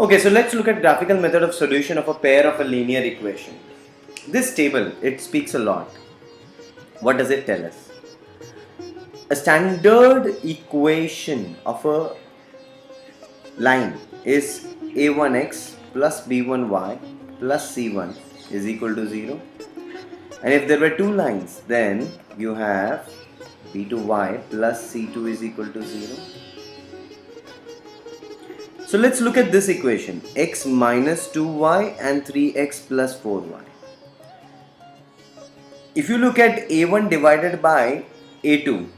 Okay, so let's look at graphical method of solution of a pair of a linear equation. This table, it speaks a lot. What does it tell us? A standard equation of a line is a1x plus b1y plus c1 is equal to 0. And if there were two lines, then you have b2y plus c2 is equal to 0. So let's look at this equation, x minus 2y and 3x plus 4y. If you look at a1 divided by a2,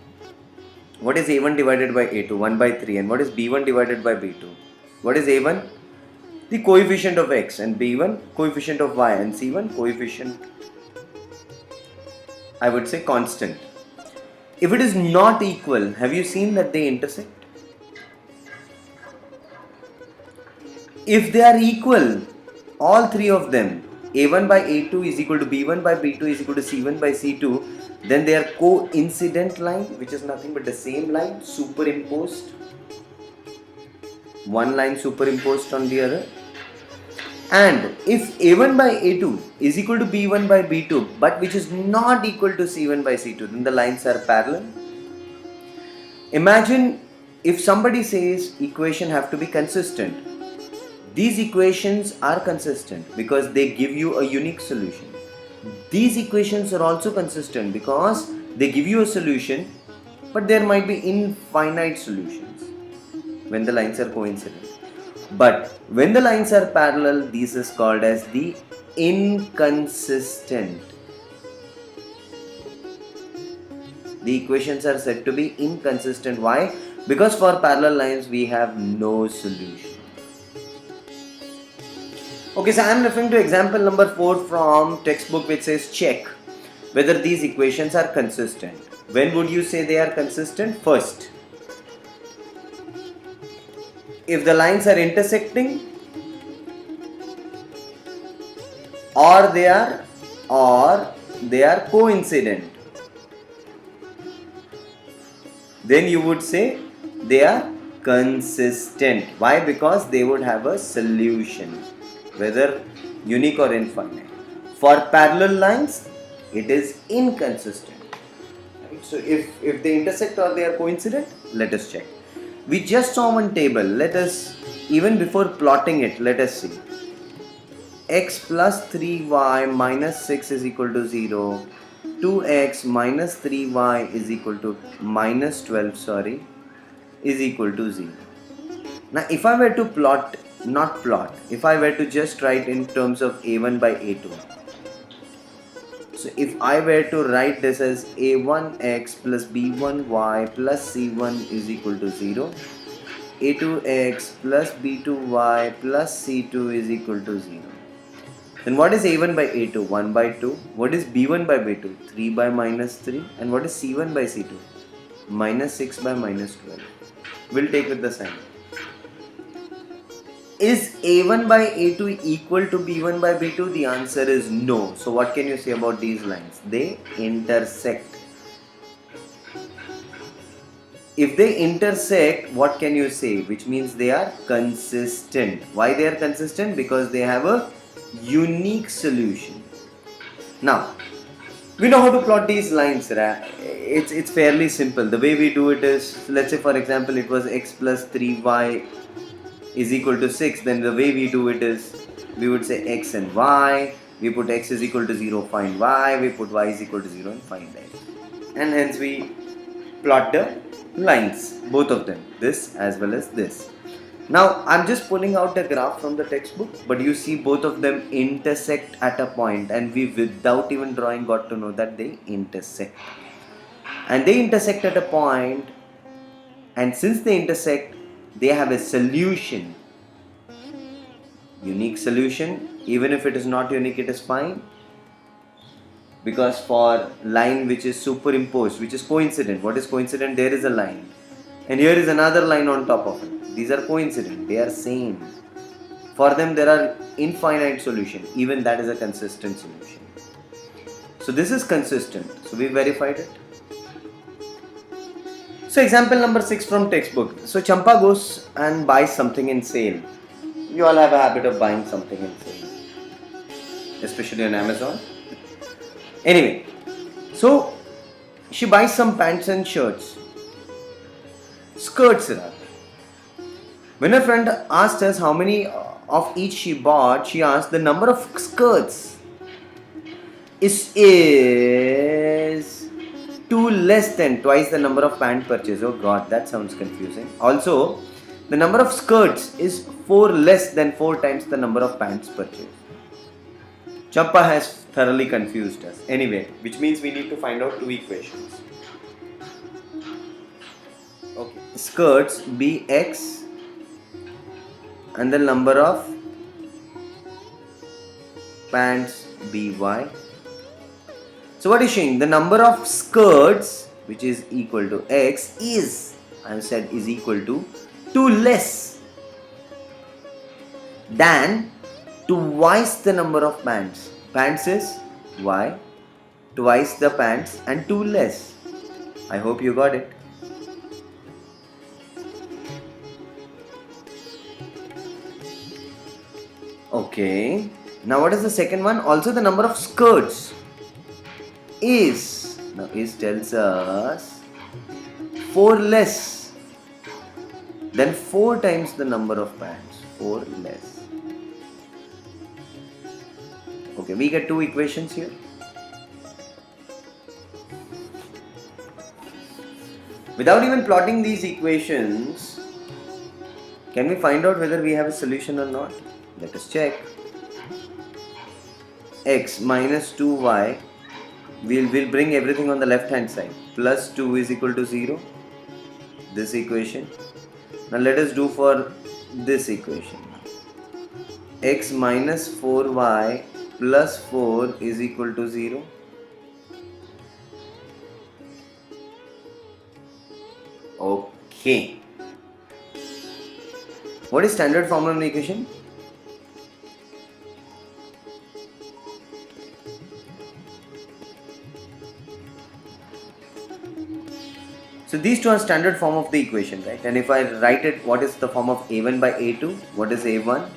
what is a1 divided by a2? 1 by 3. And what is b1 divided by b2? What is a1? The coefficient of x, and b1 coefficient of y, and c1 coefficient, I would say, constant. If it is not equal, have you seen that they intersect? If they are equal, all three of them, a1 by a2 is equal to b1 by b2 is equal to c1 by c2, then they are coincident line, which is nothing but the same line superimposed. One line superimposed on the other. And if a1 by a2 is equal to b1 by b2, but which is not equal to c1 by c2, then the lines are parallel. Imagine if somebody says equation have to be consistent. These equations are consistent because they give you a unique solution. These equations are also consistent because they give you a solution, but there might be infinite solutions when the lines are coincident. But when the lines are parallel, this is called as the inconsistent. The equations are said to be inconsistent. Why? Because for parallel lines we have no solution. Okay, so I am referring to example number 4 from textbook, which says check whether these equations are consistent. When would you say they are consistent? First, if the lines are intersecting, or they are coincident, then you would say they are consistent. Why? Because they would have a solution, whether unique or infinite. For parallel lines, it is inconsistent. Right? So if they intersect or they are coincident, let us check. We just saw one table. Let us, even before plotting it, let us see. X plus 3y minus 6 is equal to 0. 2x minus 3y is equal to minus 12, is equal to 0. Now if I were to plot, if I were to just write in terms of a1 by a2. So if I were to write this as a1x plus b1y plus c1 is equal to 0, a2x plus b2y plus c2 is equal to 0. Then what is a1 by a2? 1 by 2. What is b1 by b2? 3 by minus 3. And what is c1 by c2? Minus 6 by minus 12. We'll take with the sign. Is a1 by a2 equal to b1 by b2? The answer is no. So what can you say about these lines? They intersect. If they intersect, what can you say? Which means they are consistent. Why they are consistent? Because they have a unique solution. Now, we know how to plot these lines. It's fairly simple. The way we do it is, let's say for example, it was x plus 3y is equal to 6, then the way we do it is, we would say x and y, we put x is equal to 0, find y, we put y is equal to 0 and find x. And hence we plot the lines, both of them, this as well as this. Now I'm just pulling out the graph from the textbook, but you see both of them intersect at a point, and we without even drawing got to know that they intersect. And they intersect at a point, and since they intersect, they have a solution, unique solution. Even if it is not unique, it is fine, because for line which is superimposed, which is coincident, what is coincident? There is a line, and here is another line on top of it. These are coincident, they are same. For them there are infinite solution, even that is a consistent solution. So this is consistent, so we verified it. So example number 6 from textbook. So Champa goes and buys something in sale. You all have a habit of buying something and saying, especially on Amazon. Anyway, so she buys some pants and shirts, skirts rather. When her friend asked us how many of each she bought, she asked the number of skirts is 2 less than twice the number of pant purchased. Oh god, that sounds confusing. Also, the number of skirts is 4 less than 4 times the number of pants purchased. Champa has thoroughly confused us. Anyway, which means we need to find out 2 equations. Okay. Skirts be x and the number of pants be y. So what is showing? The number of skirts, which is equal to x, is, I have said, is equal to 2 less than twice the number of pants. Pants is y, twice the pants, and 2 less. I hope you got it. Okay. Now what is the second one? Also the number of skirts is, now is tells us 4 less than 4 times the number of pants. 4 less. Okay, we get 2 equations here. Without even plotting these equations, can we find out whether we have a solution or not? Let us check. X minus 2y, we'll bring everything on the left hand side. Plus 2 is equal to 0. This equation. Now let us do for this equation. X minus 4y plus 4 is equal to 0. Okay. What is standard form of an equation? So these two are standard form of the equation, right? And if I write it, what is the form of a1 by a2? What is a1?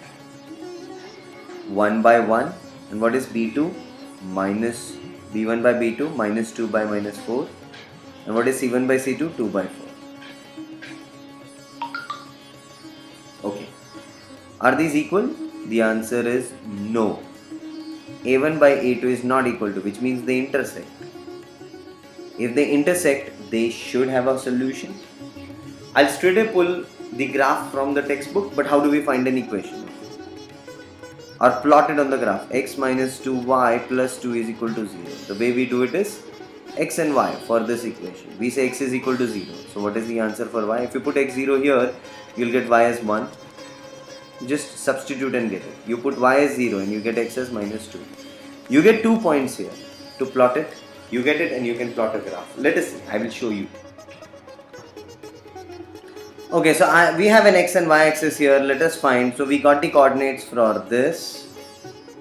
1 by 1. And what is b2? Minus b1 by b2 minus 2 by minus 4. And what is c1 by c2? 2 by 4. Okay. Are these equal? The answer is no. a1 by a2 is not equal to, which means they intersect. If they intersect, they should have a solution. I'll straight away pull the graph from the textbook, but how do we find an equation? Or plot it on the graph. X minus 2y plus 2 is equal to 0. The way we do it is x and y for this equation. We say x is equal to 0. So what is the answer for y? If you put x0 here, you'll get y as 1. Just substitute and get it. You put y as 0 and you get x as minus 2. You get 2 points here to plot it. You get it and you can plot a graph. Let us see. I will show you. Okay, so we have an x and y axis here. Let us find. So we got the coordinates for this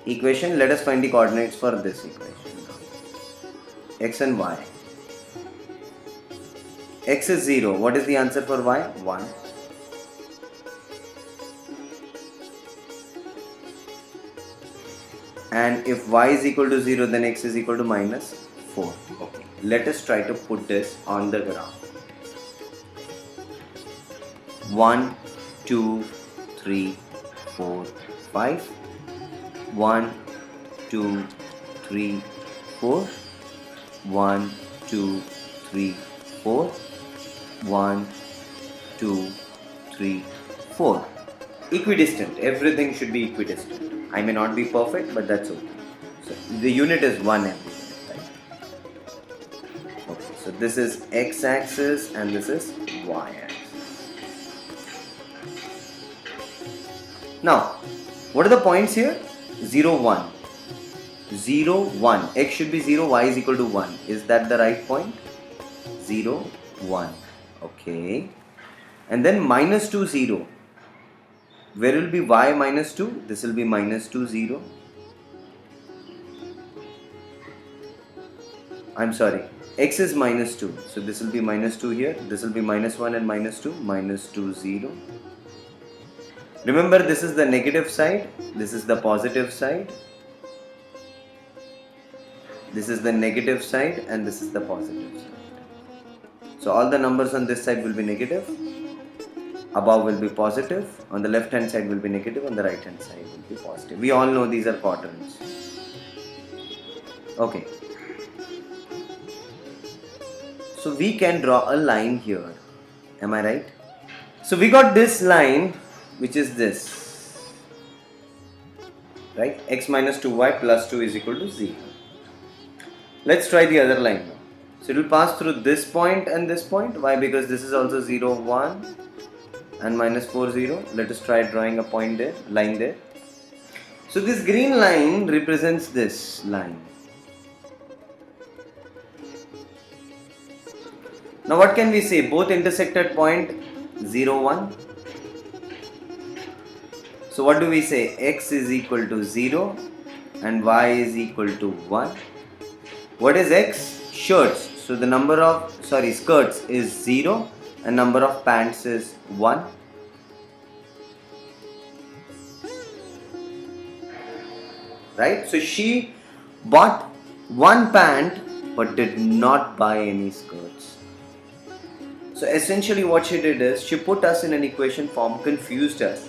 equation. Let us find the coordinates for this equation. X and y. X is 0. What is the answer for y? 1. And if y is equal to 0, then x is equal to minus 4. Okay. Let us try to put this on the graph. 1, 2, 3, 4, 5. 1, 2, 3, 4. 1, 2, 3, 4. 1, 2, 3, 4. Equidistant. Everything should be equidistant. I may not be perfect, but that's okay. So the unit is 1 every minute, right? Okay, so this is x-axis and this is y-axis. Now, what are the points here? 0, 1. 0, 1. X should be 0, y is equal to 1. Is that the right point? 0, 1. Okay. And then minus 2, 0. Where will be y minus 2? This will be minus 2, 0. I'm sorry. X is minus 2. So this will be minus 2 here. This will be minus 1 and minus 2. Minus 2, 0. Remember, this is the negative side, this is the positive side, this is the negative side, and this is the positive side. So all the numbers on this side will be negative, above will be positive, on the left hand side will be negative, on the right hand side will be positive. We all know these are quadrants. Okay. So we can draw a line here. Am I right? So we got this line, which is this. Right? X minus 2y plus 2 is equal to 0. Let's try the other line now. So it will pass through this point and this point. Why? Because this is also 0, 1 and minus 4, 0. Let us try drawing a point there, line there. So this green line represents this line. Now what can we say? Both intersect at point 0, 1. So what do we say? X is equal to 0 and y is equal to 1. What is X? Shirts. So the number of, skirts is 0 and number of pants is 1. Right? So she bought one pant but did not buy any skirts. So essentially what she did is, she put us in an equation form, confused us.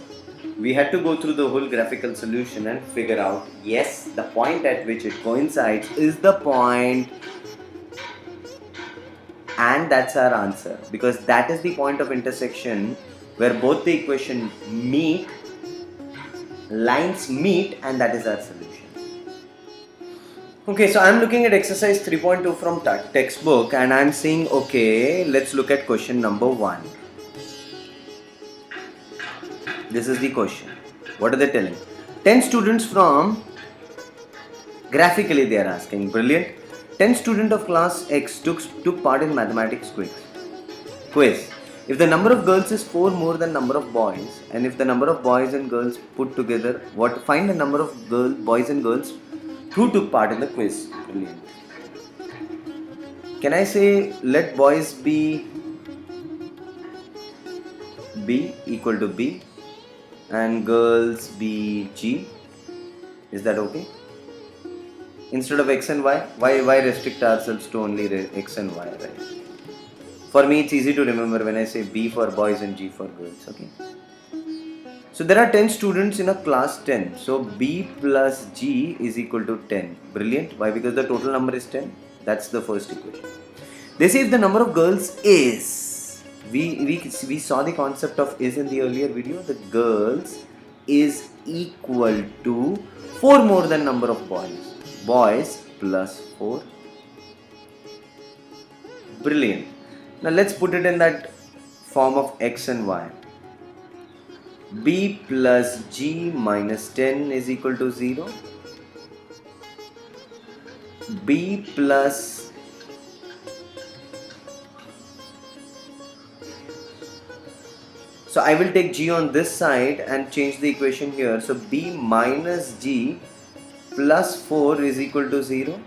We had to go through the whole graphical solution and figure out, yes, the point at which it coincides is the point, and that's our answer, because that is the point of intersection where both the equation meet, lines meet, and that is our solution. Okay, so I'm looking at exercise 3.2 from textbook, and I'm saying, okay, let's look at question number 1. This is the question. What are they telling? 10 students from, graphically they are asking, brilliant. 10 students of class X took part in mathematics quiz. If the number of girls is 4 more than number of boys, and if the number of boys and girls put together, find the number of boys and girls who took part in the quiz. Brilliant. Can I say let boys be B equal to B and girls be G? Is that okay? Instead of X and Y, why restrict ourselves to only X and Y, right? For me, it's easy to remember when I say B for boys and G for girls, okay? So there are 10 students in a class 10. So B plus G is equal to 10. Brilliant. Why? Because the total number is 10. That's the first equation. They say if the number of girls is, we saw the concept of is in the earlier video, the girls is equal to 4 more than number of boys. Boys plus 4. Brilliant. Now let's put it in that form of X and Y. B plus G minus 10 is equal to 0. B plus So I will take G on this side and change the equation here. So B minus G plus 4 is equal to 0.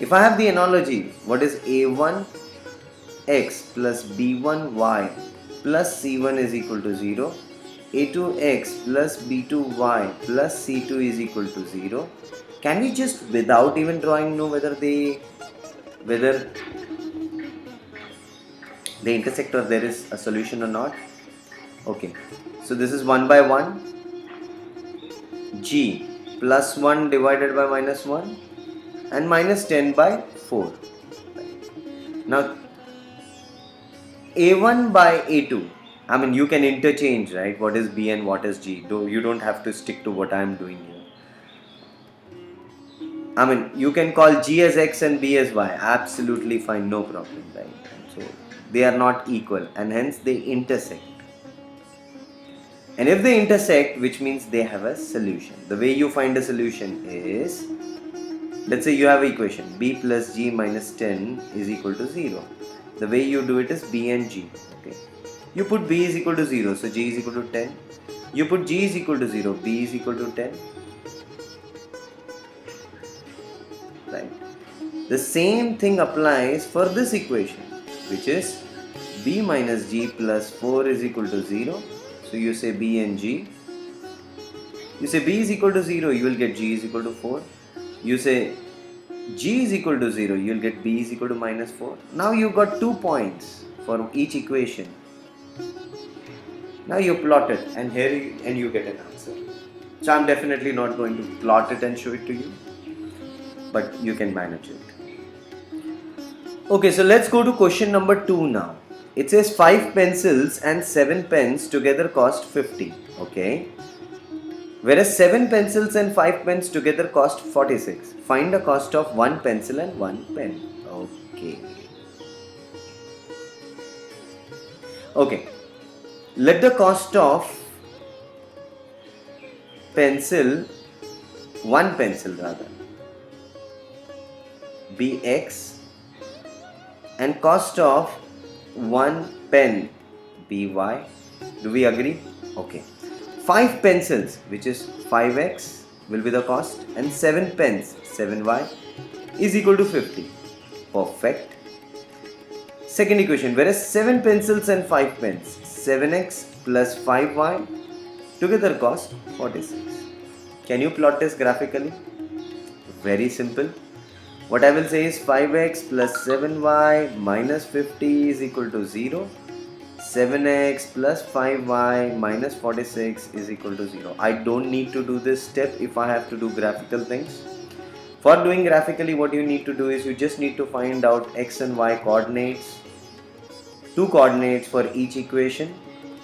If I have the analogy, what is A1 X plus B1 Y plus C1 is equal to 0. A2X plus B2Y plus C2 is equal to 0. Can we just, without even drawing, know whether they intersect or there is a solution or not? Okay, so this is 1 by 1. G plus 1 divided by minus 1 and minus 10 by 4. Now A1 by A2, I mean you can interchange, right? What is B and what is G? You don't have to stick to what I am doing here. I mean you can call G as X and B as Y, absolutely fine, no problem, right? So they are not equal and hence they intersect. And if they intersect, which means they have a solution. The way you find a solution is, let's say you have an equation B plus G minus 10 is equal to 0. The way you do it is B and G. Okay, you put B is equal to 0, so G is equal to 10. You put G is equal to 0, B is equal to 10. Right. The same thing applies for this equation, which is B minus G plus 4 is equal to 0. So you say B and G. You say B is equal to 0, you will get G is equal to 4. You say G is equal to 0, you will get B is equal to minus 4. Now you got 2 points for each equation. Now you plot it and you get an answer. So I'm definitely not going to plot it and show it to you, but you can manage it. Okay, so let's go to question number 2 now. It says 5 pencils and 7 pens together cost 50. Okay. Whereas 7 pencils and 5 pens together cost 46. Find the cost of 1 pencil and 1 pen. Okay. Okay. Let the cost of one pencil rather, be X, and cost of one pen be Y. Do we agree? Okay. 5 pencils, which is 5x, will be the cost, and 7 pens, 7y, is equal to 50. Perfect. Second equation, whereas 7 pencils and 5 pens, 7x plus 5y, together cost 46. Can you plot this graphically? Very simple. What I will say is 5x plus 7y minus 50 is equal to 0. 7x plus 5y minus 46 is equal to 0. I don't need to do this step if I have to do graphical things. For doing graphically, what you need to do is you just need to find out x and y coordinates, 2 coordinates for each equation,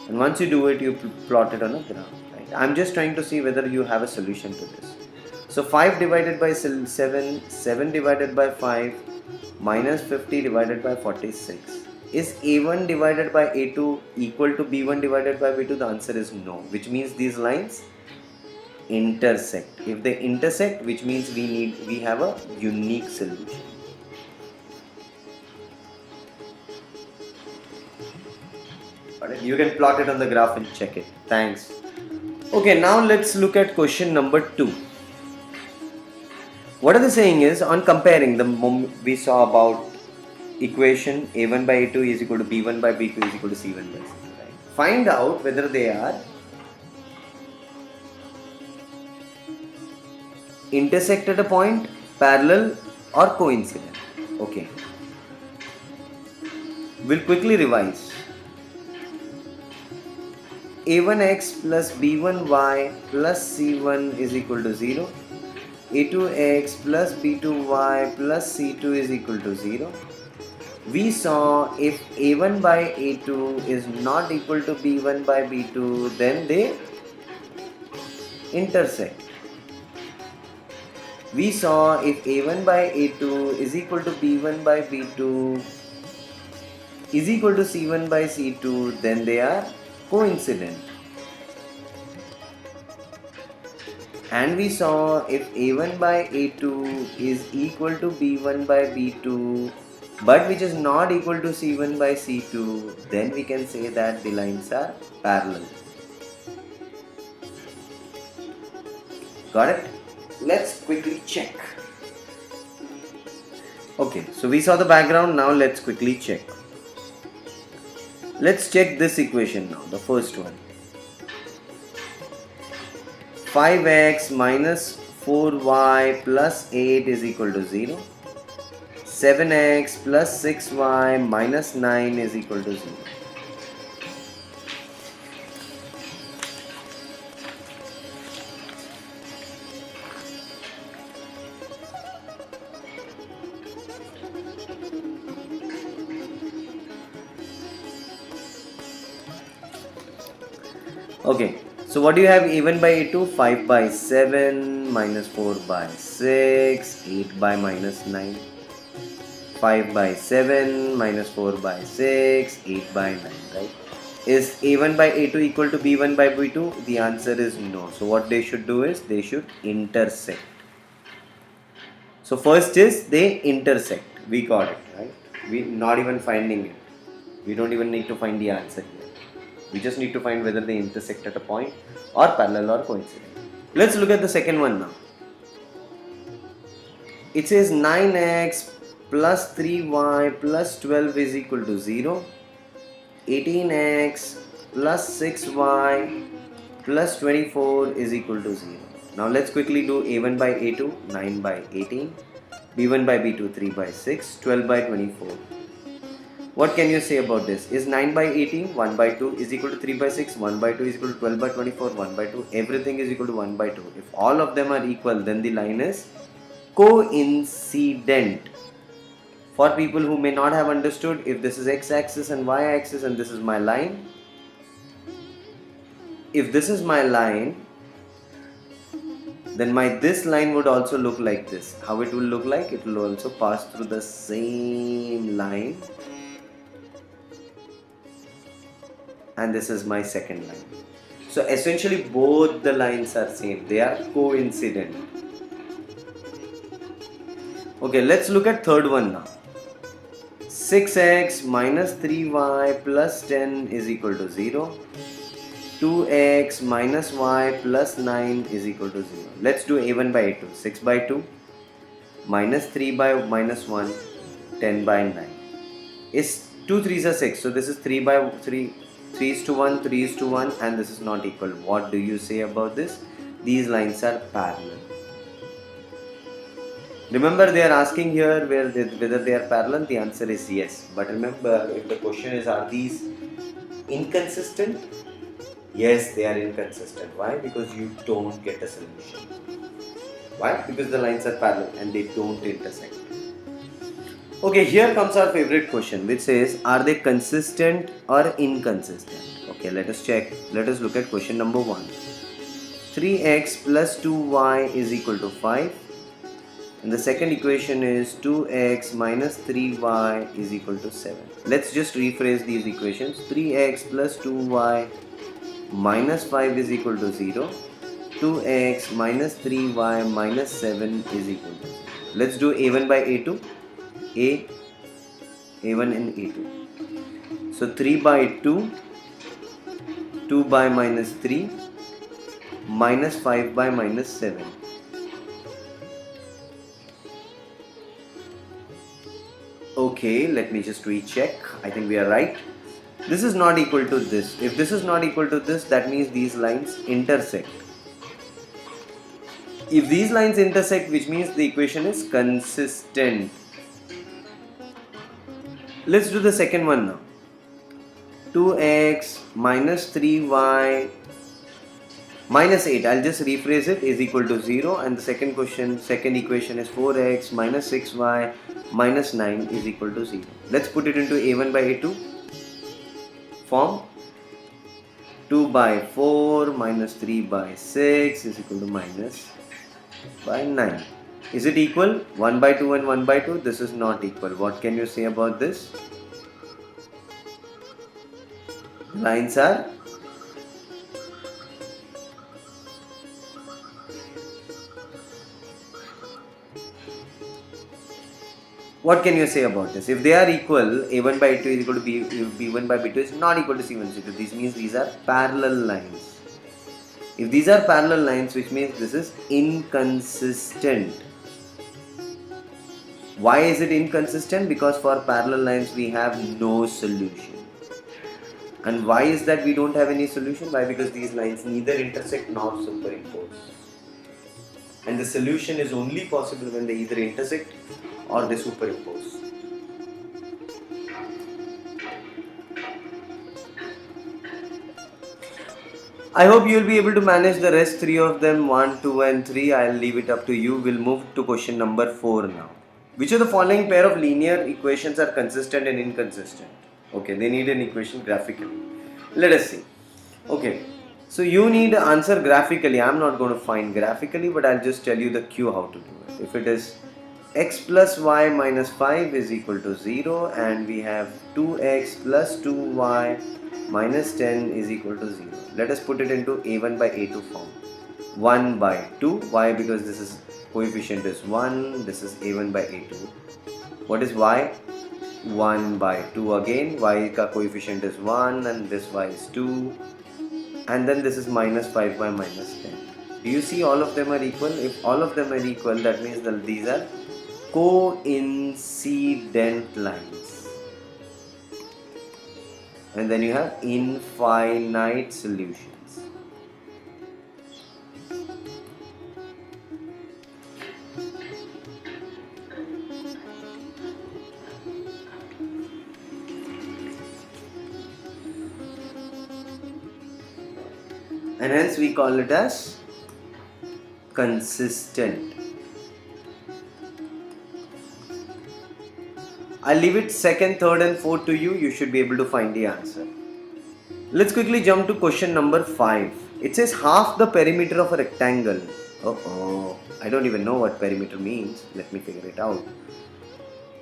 and once you do it, you plot it on a graph. Right? I'm just trying to see whether you have a solution to this. So 5 divided by 7, 7 divided by 5, minus 50 divided by 46. Is A1 divided by A2 equal to B1 divided by B2? The answer is no, which means these lines intersect. If they intersect, which means we have a unique solution. Alright, you can plot it on the graph and check it. Thanks. Okay, now let's look at question number 2. What are they saying is, on comparing the we saw about equation A1 by A2 is equal to B1 by B2 is equal to C1 by C2. Right? Find out whether they are intersect at a point, parallel, or coincident. Okay. We'll quickly revise. A1x plus B1y plus C1 is equal to 0. A2x plus B2y plus C2 is equal to 0. We saw if A1 by A2 is not equal to B1 by B2, then they intersect. We saw if A1 by A2 is equal to B1 by B2 is equal to C1 by C2, then they are coincident. And we saw if A1 by A2 is equal to B1 by B2 but which is not equal to C1 by C2, then we can say that the lines are parallel. Got it? Let's quickly check. Okay, so we saw the background, now let's quickly check. Let's check this equation now, the first one. 5x minus 4y plus 8 is equal to 0. 7x plus 6y minus 9 is equal to 0. Okay, so what do you have? A1 by A2, 5 by 7 minus 4 by 6, 8 by minus 9. 5 by 7 minus 4 by 6, 8 by 9, right? Is A1 by A2 equal to B1 by B2? The answer is no. So what they should do is they should intersect. So first is they intersect. We got it, right? We not even finding it. We don't even need to find the answer here. We just need to find whether they intersect at a point or parallel or coincident. Let's look at the second one now. It says 9x plus 3y plus 12 is equal to 0. 18x plus 6y plus 24 is equal to 0. Now let's quickly do a1 by a2, 9 by 18, b1 by b2, 3 by 6, 12 by 24. What can you say about this? Is 9 by 18, 1 by 2 is equal to 3 by 6, 1 by 2 is equal to 12 by 24, 1 by 2, everything is equal to 1 by 2. If all of them are equal, then the line is coincident. For people who may not have understood, if this is x-axis and y-axis and this is my line, if this is my line, then this line would also look like this. How it will look like? It will also pass through the same line, and this is my second line. So essentially both the lines are same, they are coincident. Okay, let's look at third one now. 6x minus 3y plus 10 is equal to 0. 2x minus y plus 9 is equal to 0. Let's do a1 by a2. 6 by 2 minus 3 by minus 1, 10 by 9. Is 2 3s are 6. So this is 3 by 3, 3 is to 1, 3 is to 1, and this is not equal. What do you say about this? These lines are parallel. Remember, they are asking here whether they are parallel. The answer is yes. But remember, if the question is, are these inconsistent? Yes, they are inconsistent. Why? Because you don't get a solution. Why? Because the lines are parallel and they don't intersect. Okay, here comes our favorite question, which says, are they consistent or inconsistent? Okay, let us check. Let us look at question number 1. 3x plus 2y is equal to 5. And the second equation is 2x minus 3y is equal to 7. Let's just rephrase these equations. 3x plus 2y minus 5 is equal to 0. 2x minus 3y minus 7 is equal to 0. Let's do a1 by a2. a1 and a2. So 3 by 2, 2 by minus 3, minus 5 by minus 7. Okay, let me just recheck. I think we are right. This is not equal to this. If this is not equal to this, that means these lines intersect. If these lines intersect, which means the equation is consistent. Let's do the second one now. 2x minus 3y minus 8, I'll just rephrase it, is equal to 0, and the second equation is 4x minus 6y minus 9 is equal to 0. Let's put it into a1 by a2 form. 2 by 4 minus 3 by 6 is equal to minus by 9. Is it equal? 1 by 2 and 1 by 2? This is not equal. What can you say about this? Lines are what can you say about this? If they are equal, a1 by a2 is equal to b1 by b2 is not equal to c1 c2. This means these are parallel lines. If these are parallel lines, which means this is inconsistent. Why is it inconsistent? Because for parallel lines we have no solution. And why is that we don't have any solution? Why? Because these lines neither intersect nor superimpose. And the solution is only possible when they either intersect or they superimpose. I hope you will be able to manage the rest 3 of them, 1, 2 and 3. I'll leave it up to you. We'll move to question number 4 now. Which of the following pair of linear equations are consistent and inconsistent? Okay, they need an equation graphically. Let us see. Okay, so you need to answer graphically. I'm not going to find graphically, but I'll just tell you the cue how to do it. If it is x plus y minus 5 is equal to 0 and we have 2x plus 2y minus 10 is equal to 0. Let us put it into a1 by a2 form. 1 by 2. Why? Because this is coefficient is 1. This is a1 by a2. What is y? 1 by 2 again. Y ka coefficient is 1 and this y is 2. And then this is minus 5 by minus 10. Do you see all of them are equal? If all of them are equal, that means that these are coincident lines. and then you have infinite solutions. And hence we call it as consistent. I'll leave it second, third and fourth to you. You should be able to find the answer. Let's quickly jump to question number 5. It says half the perimeter of a rectangle. I don't even know what perimeter means. Let me figure it out.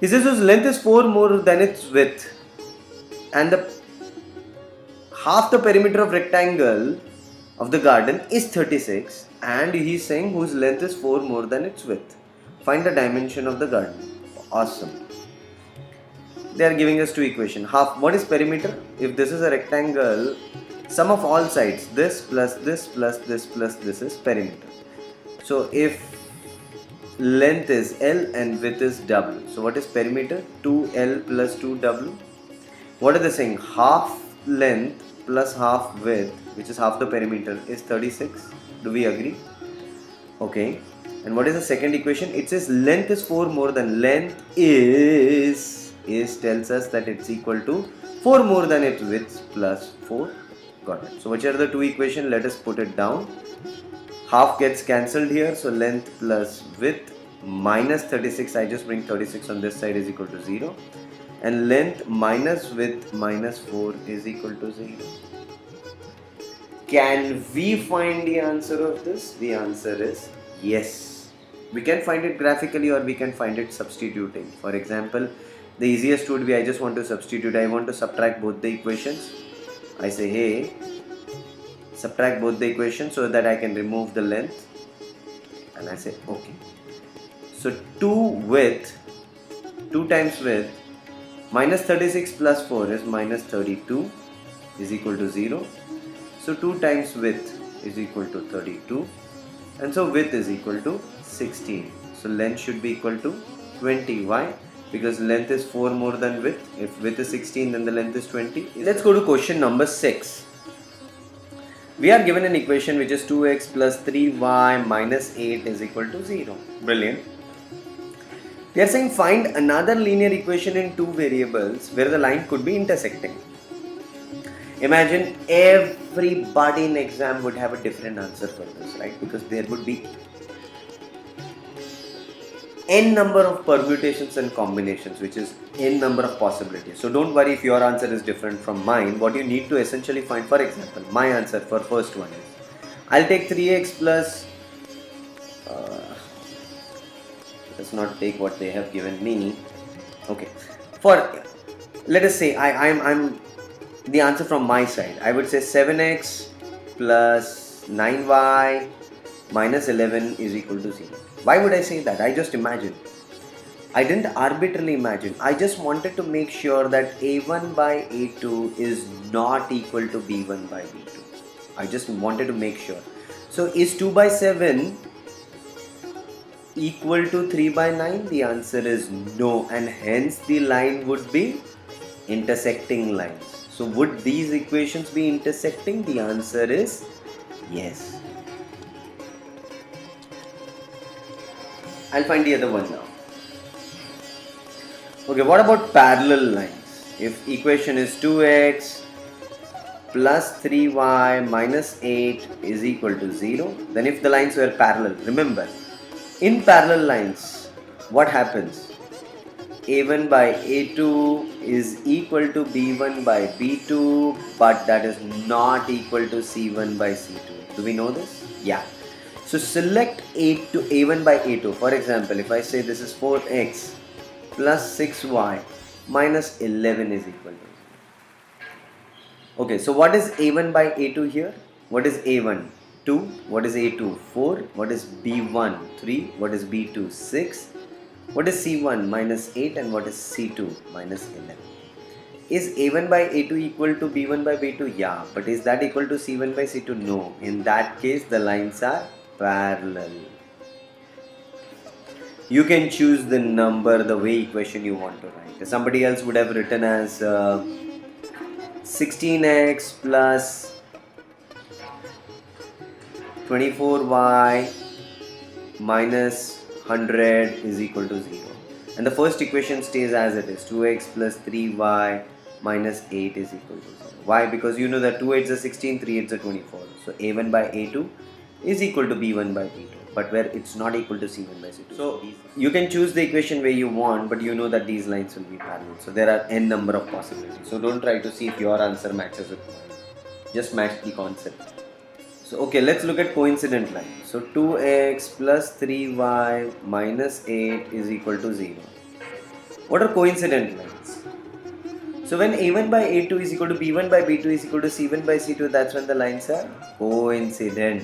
He says whose length is 4 more than its width, and the half the perimeter of rectangle of the garden is 36, and he's saying whose length is 4 more than its width. Find the dimension of the garden. Awesome. They are giving us two equations. Half, what is perimeter? If this is a rectangle, sum of all sides, this plus this plus this plus this is perimeter. So if length is L and width is W, so what is perimeter? 2L plus 2W. What are they saying? Half length plus half width, which is half the perimeter, is 36. Do we agree? Okay. And what is the second equation? It says length is 4 more than length is tells us that it's equal to 4 more than its width plus 4. Got it. So which are the two equations? Let us put it down. Half gets cancelled here, so length plus width minus 36, I just bring 36 on this side, is equal to 0, and length minus width minus 4 is equal to 0. Can we find the answer of this? The answer is yes. We can find it graphically or we can find it substituting. For example, the easiest would be, I just want to substitute. I want to subtract both the equations. I say, hey, subtract both the equations so that I can remove the length. And I say, okay. So 2 times width, minus 36 plus 4 is minus 32 is equal to 0. So 2 times width is equal to 32. And so width is equal to 16. So length should be equal to 20. Why? Because length is 4 more than width. If width is 16, then the length is 20. Let's go to question number 6. We are given an equation which is 2x plus 3y minus 8 is equal to 0. Brilliant. They are saying find another linear equation in two variables where the line could be intersecting. Imagine everybody in exam would have a different answer for this, right? Because there would be n number of permutations and combinations, which is n number of possibilities. So don't worry if your answer is different from mine. What you need to essentially find, for example, my answer for first one is, I'll take 3x plus, let's not take what they have given me. Okay, for, let us say I'm the answer from my side. I would say 7x plus 9y minus 11 is equal to 0. Why would I say that? I just imagine. I didn't arbitrarily imagine. I just wanted to make sure that a1 by a2 is not equal to b1 by b2. I just wanted to make sure. So is 2 by 7 equal to 3 by 9? The answer is no, and hence the line would be intersecting lines. So would these equations be intersecting? The answer is yes. I'll find the other one now. Okay, what about parallel lines? If equation is 2x plus 3y minus 8 is equal to 0, then if the lines were parallel, remember, in parallel lines, what happens? a1 by a2 is equal to b1 by b2, but that is not equal to c1 by c2. Do we know this? Yeah. So select a1 by a2. For example, if I say this is 4x plus 6y minus 11 is equal to. Okay, so what is a1 by a2 here? What is a1? 2. What is a2? 4. What is b1? 3. What is b2? 6. What is c1? Minus 8. And what is c2? Minus 11. Is a1 by a2 equal to b1 by b2? Yeah. But is that equal to c1 by c2? No. In that case, the lines are parallel. You can choose the number, the way equation you want to write. Somebody else would have written as 16x plus 24y minus 100 is equal to 0. And the first equation stays as it is. 2x plus 3y minus 8 is equal to 0. Why? Because you know that 2 8s are 16, 3 8s are 24. So a1 by a2 is equal to b1 by b2. But where it's not equal to c1 by c2. So you can choose the equation where you want, but you know that these lines will be parallel. So there are n number of possibilities. So don't try to see if your answer matches with mine. Just match the concept. So okay, let's look at coincident line. So 2x plus 3y minus 8 is equal to 0. What are coincident lines? So when a1 by a2 is equal to b1 by b2 is equal to c1 by c2, that's when the lines are coincident.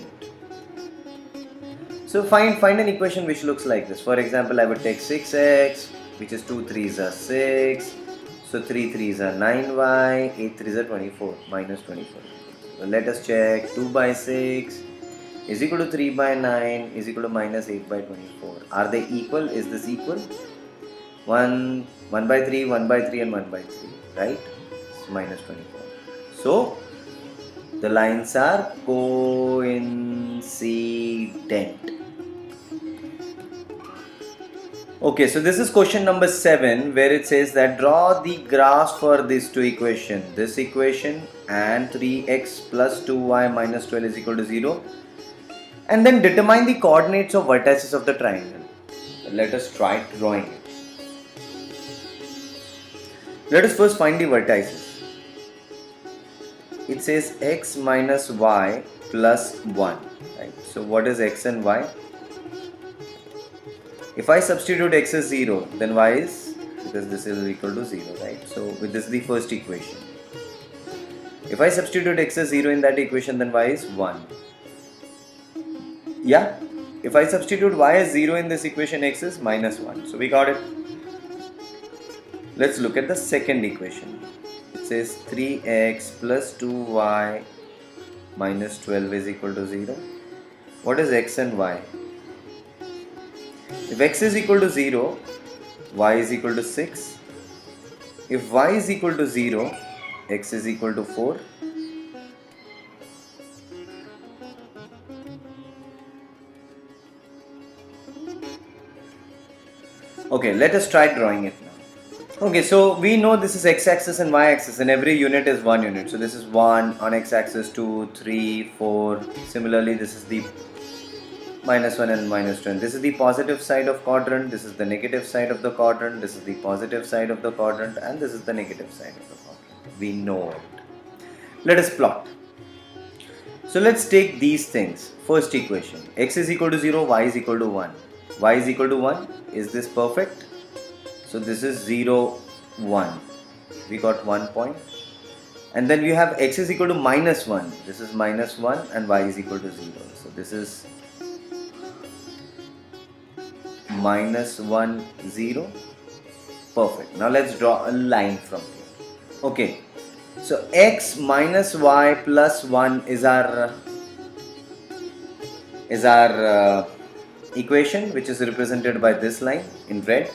So find an equation which looks like this. For example, I would take 6x, which is 2 3s are 6. So 3 3s are 9y, 8 3s are 24, minus 24. So let us check. 2 by 6 is equal to 3 by 9 is equal to minus 8 by 24. Are they equal? Is this equal? 1 by 3, 1 by 3 and 1 by 3, right? It's minus 24. So the lines are coincident. Okay, so this is question number 7, where it says that draw the graphs for these two equations. This equation and 3x plus 2y minus 12 is equal to 0. And then determine the coordinates of vertices of the triangle. Let us try drawing it. Let us first find the vertices. It says x minus y plus 1. Right? So what is x and y? If I substitute x as 0, then y is, because this is equal to 0, right? So this is the first equation. If I substitute x as 0 in that equation, then y is 1. Yeah? If I substitute y as 0 in this equation, x is minus 1. So we got it. Let's look at the second equation. It says 3x plus 2y minus 12 is equal to 0. What is x and y? If x is equal to 0, y is equal to 6. If y is equal to 0, x is equal to 4. Okay, let us try drawing it now. Okay, so we know this is x-axis and y-axis, and every unit is 1 unit. So this is 1 on x-axis, 2, 3, 4. Similarly, this is the minus 1 and minus 2. This is the positive side of quadrant, this is the negative side of the quadrant, this is the positive side of the quadrant, and this is the negative side of the quadrant. We know it. Let us plot. So let's take these things. First equation, x is equal to 0, y is equal to 1. Y is equal to 1. Is this perfect? So this is 0, 1. We got 1 point. And then we have x is equal to minus 1. This is minus 1 and y is equal to 0. So this is minus 1, 0. Perfect. Now let's draw a line from here. Okay. So x minus y plus 1 is our equation, which is represented by this line in red.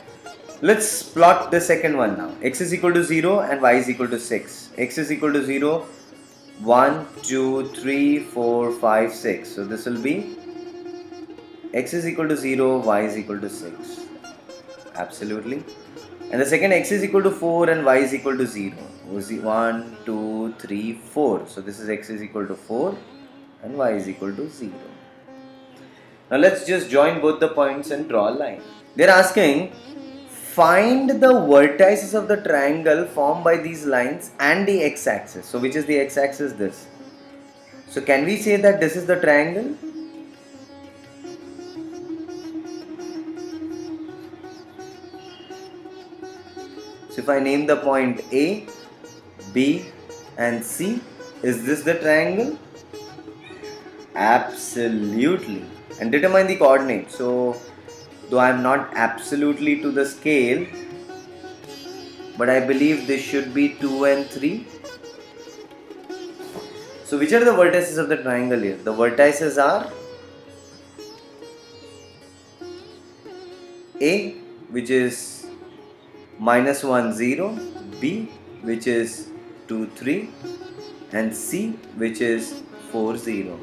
Let's plot the second one now. X is equal to 0 and y is equal to 6. X is equal to 0, 1, 2, 3, 4, 5, 6. So this will be x is equal to 0, y is equal to 6. Absolutely. And the second, x is equal to 4 and y is equal to 0. 1, 2, 3, 4. So this is x is equal to 4 and y is equal to 0. Now let's just join both the points and draw a line. They're asking, find the vertices of the triangle formed by these lines and the x-axis. So which is the x-axis? This. So can we say that this is the triangle? So if I name the point A, B and C, is this the triangle? Absolutely. And determine the coordinates. So though I am not absolutely to the scale, but I believe this should be 2 and 3. So which are the vertices of the triangle here? The vertices are A, which is minus 1, 0, B, which is 2 3 and C which is 4 0.